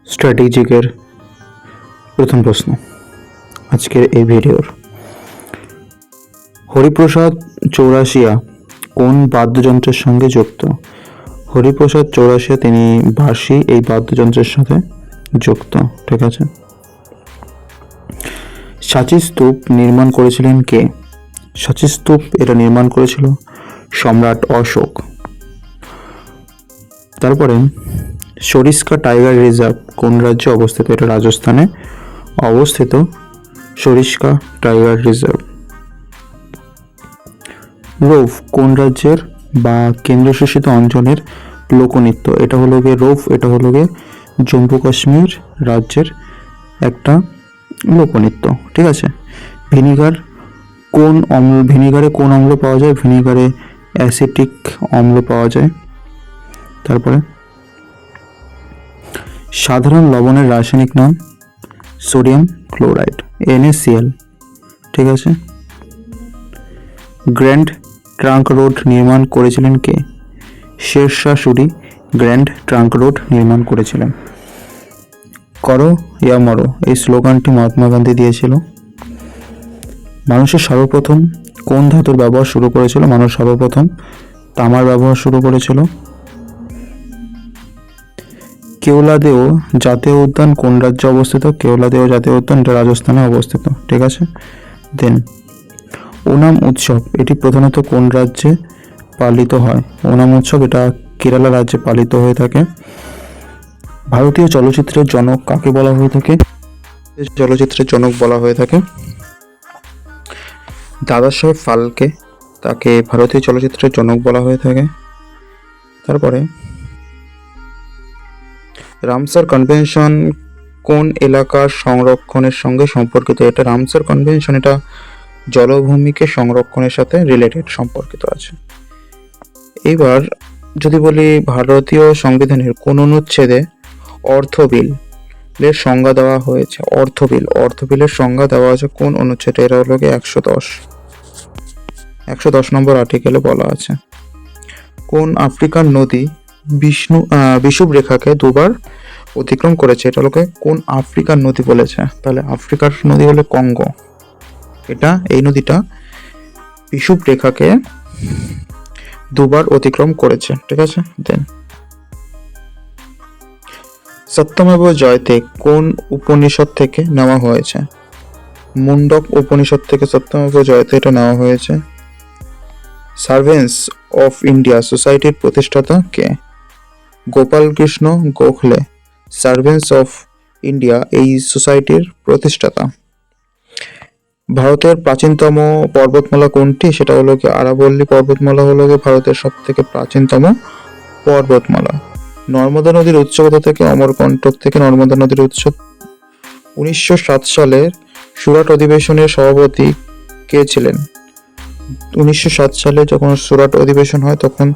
স্ট্র্যাটেজিকের প্রথম প্রশ্ন আজকের এই ভিডিওর। হরিপ্রসাদ চৌরাশিয়া কোন বাদ্যযন্ত্রের সঙ্গে যুক্ত? হরিপ্রসাদ চৌরাশিয়া তিনি বাঁশি এই বাদ্যযন্ত্রের সাথে যুক্ত। ঠিক আছে। সাঁচি স্তূপ নির্মাণ করেছিলেন কে? সাঁচি স্তূপ এটা নির্মাণ করেছিল সম্রাট অশোক। তারপরে সরিস্কা টাইগার রিজার্ভ কোন রাজ্যে অবস্থিত? এটা রাজস্থানে অবস্থিত সরিস্কা টাইগার রিজার্ভ। রৌফ কোন রাজ্যের বা কেন্দ্রশাসিত অঞ্চলের লোকনৃত্য? এটা হলো গিয়ে রৌফ, এটা হলো গিয়ে জম্মু কাশ্মীর রাজ্যের একটা লোকনৃত্য। ঠিক আছে। ভিনিগারে কোন অম্ল পাওয়া যায়? ভিনিগারে অ্যাসিটিক অম্ল পাওয়া যায়। তারপরে সাধারণ লবণের রাসায়নিক নাম সোডিয়াম ক্লোরাইড, NaCl। ঠিক আছে। গ্র্যান্ড ট্রাঙ্ক রোড নির্মাণ করেছিলেন কে? শেরশাহ সূরি গ্র্যান্ড ট্রাঙ্ক রোড নির্মাণ করেছিলেন। করো ইয়া মরো এই স্লোগানটি মহাত্মা গান্ধী দিয়েছিল। মানুষের সর্বপ্রথম কোন ধাতুর ব্যবহার শুরু করেছিল? মানুষ সর্বপ্রথম তামার ব্যবহার শুরু করেছিল। কেওলাদেও জাতীয় উদ্যান কোন রাজ্যে অবস্থিত? কেওলাদেও জাতীয় উদ্যান এটা রাজস্থানে অবস্থিত। ঠিক আছে। দেন ওনাম উৎসব এটি প্রধানত কোন রাজ্যে পালিত হয়? ওনাম উৎসব এটা কেরালা রাজ্যে পালিত হয়ে থাকে। ভারতীয় চলচ্চিত্রের জনক কাকে বলা হয়ে থাকে? চলচ্চিত্রের জনক বলা হয়ে থাকে দাদা সাহেব ফালকে, তাকে ভারতীয় চলচ্চিত্রের জনক বলা হয়ে থাকে। তারপরে রামসার কনভেনশন কোন এলাকার সংরক্ষণের সঙ্গে সম্পর্কিত? এটা রামসার কনভেনশন এটা জলভূমিকে সংরক্ষণের সাথে রিলেটেড সম্পর্কিত আছে। এবার যদি বলি ভারতীয় সংবিধানের কোন অনুচ্ছেদে অর্থ বিলের সংজ্ঞা দেওয়া হয়েছে? অর্থ বিলের সংজ্ঞা দেওয়া আছে কোন অনুচ্ছেদে? এটা হলো 110 নম্বর আর্টিকেলে বলা আছে। কোন আফ্রিকান নদী বিষুব রেখাকে দুবার অতিক্রম করেছে? এটা লোকে কোন আফ্রিকান নদী বলেছে? তাহলে আফ্রিকার নদী হলো কঙ্গো। এই নদীটা বিষুব রেখাকে দুবার অতিক্রম করেছে। ঠিক আছে। দেন সত্যমেব জয়তে কোন উপনিষদ থেকে নেওয়া হয়েছে? মুন্ডক উপনিষদ থেকে সত্যমেব জয়তে এটা নেওয়া হয়েছে। সার্ভেন্টস অফ ইন্ডিয়া সোসাইটির প্রতিষ্ঠাতা কে? Gopal Krishna Gokhale servants of India এই সোসাইটির প্রতিষ্ঠাতা। ভারতের প্রাচীনতম পর্বতমালা কোনটি? সেটা হলো কি আরাবল্লী পর্বতমালা হলো কি ভারতের সব থেকে প্রাচীনতম পর্বতমালা। নর্মদা নদীর উৎস কোথা থেকে? অমরকণ্টক থেকে নর্মদা নদীর উৎস। 1907 সালের সুরাট অধিবেশনের সভাপতি কে ছিলেন? 1907 সালে যখন সুরাট অধিবেশন হয় তখন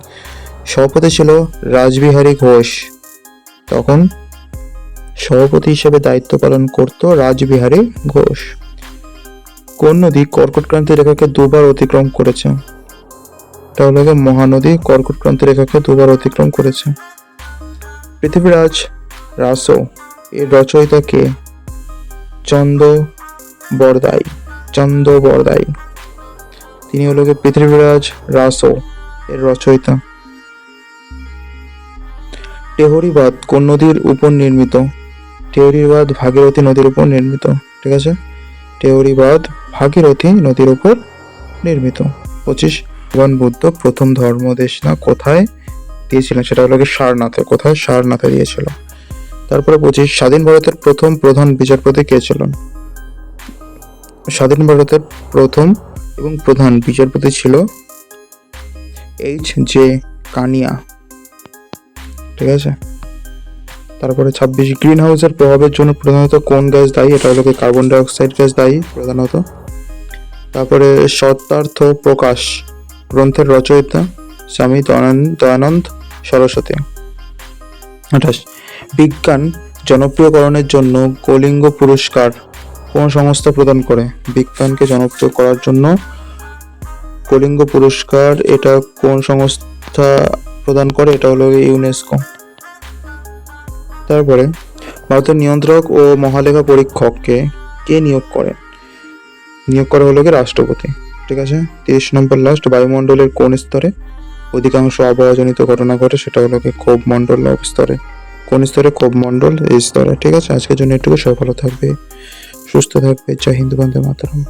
সভাপতি ছিল রাসবিহারী ঘোষ। তখন সভাপতি হিসেবে দায়িত্ব পালন করত রাসবিহারী ঘোষ। কোন নদী কর্কটক্রান্তি রেখাকে দুবার অতিক্রম করেছে? এটা হলো মহানদী কর্কটক্রান্তি রেখাকে দুবার অতিক্রম করেছে। পৃথিবীরাজ রাসো এর রচয়িতা কে? চন্দ বরদাই। তিনি হলো পৃথিবীরাজ রাসো এর রচয়িতা। টেহরি বাঁধ কোন নদীর উপর নির্মিত? টেহরি বাঁধ ভাগীরথী নদীর উপর নির্মিত। ঠিক আছে। টেহরি বাঁধ ভাগীরথী নদীর উপর নির্মিত। 25 ভগবান বুদ্ধ প্রথম ধর্মদেশনা কোথায় দিয়েছিলেন? সেটা হলো সারনাথে। কোথায়? সারনাথে দিয়েছিল। তারপরে 25 স্বাধীন ভারতের প্রথম প্রধান বিচারপতি কে ছিলেন? স্বাধীন ভারতের প্রথম এবং প্রধান বিচারপতি ছিল H.J. কানিয়া। ঠিক আছে। তারপরে 26 গ্রিন হাউসের প্রভাবের জন্য প্রধানত কোন গ্যাস দায়ী? এটা হলো কার্বন ডাই অক্সাইড গ্যাস দায়ী প্রধানত। তারপরে সত্যার্থ প্রকাশ গ্রন্থের রচয়িতা স্বামী দয়ানন্দ সরস্বতী। 28 বিজ্ঞান জনপ্রিয়করণের জন্য কলিঙ্গ পুরস্কার কোন সংস্থা প্রদান করে? বিজ্ঞানকে জনপ্রিয় করার জন্য কলিঙ্গ পুরস্কার এটা কোন সংস্থা প্রদান করে? এটা হলো ইউনেস্কো। তারপরে ভারতের নিয়ন্ত্রক ও মহালেখা পরীক্ষককে কে নিয়োগ করেন? নিয়োগ করা হলো কি রাষ্ট্রপতি। ঠিক আছে। 30 নম্বর লাস্ট, বায়ুমণ্ডলের কোন স্তরে অধিকাংশ আবহাওয়াজনিত ঘটনা ঘটে? সেটা হলো কি ক্ষোভ মণ্ডল স্তরে। কোন স্তরে? ক্ষোভ মণ্ডল এই স্তরে। ঠিক আছে, আজকের জন্য এটুকু। সবাই ভালো থাকবে, সুস্থ থাকবে। জয় হিন্দ, বন্দে মাতরম।